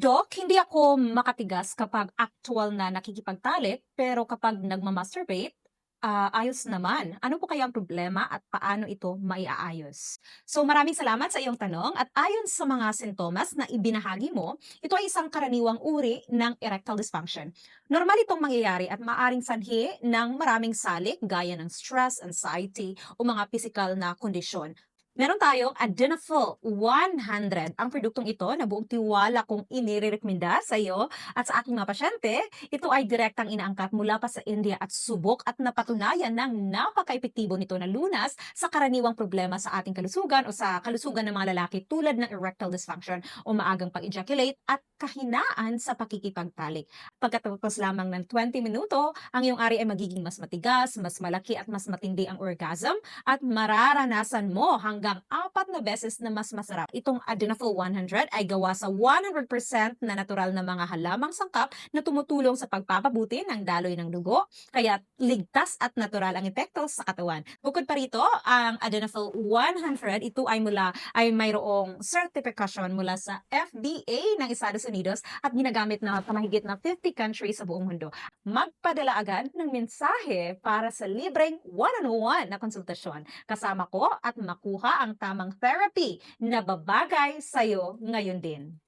Doc, hindi ako makatigas kapag actual na nakikipagtalik, pero kapag nagmamasturbate, ayos naman. Ano po kaya ang problema at paano ito maiaayos? So maraming salamat sa iyong tanong at ayon sa mga sintomas na ibinahagi mo, ito ay isang karaniwang uri ng erectile dysfunction. Normal itong mangyayari at maaring sanhi ng maraming salik gaya ng stress, anxiety o mga physical na kondisyon. Meron tayong Adenoful 100. Ang produktong ito na buong tiwala kong inirekomenda sa iyo at sa aking mga pasyente, ito ay direktang inaangkat mula pa sa India at subok at napatunayan ng napaka-epektibo nito na lunas sa karaniwang problema sa ating kalusugan o sa kalusugan ng mga lalaki tulad ng erectile dysfunction o maagang pag-ejaculate at kahinaan sa pakikipagtalik. Pagkatapos lamang ng 20 minuto, ang iyong ari ay magiging mas matigas, mas malaki at mas matindi ang orgasm at mararanasan mo hanggang 4 na beses na mas masarap. Itong Adenoful 100 ay gawa sa 100% na natural na mga halamang sangkap na tumutulong sa pagpapabuti ng daloy ng dugo, kaya ligtas at natural ang epekto sa katawan. Bukod pa rito, ang Adenoful 100, ito ay mayroong certification mula sa FDA ng Estados Unidos at ginagamit na pamahigit na 50 countries sa buong mundo. Magpadala agad ng mensahe para sa libreng one-on-one na konsultasyon kasama ko at makuha ang tamang therapy na babagay sa'yo ngayon din.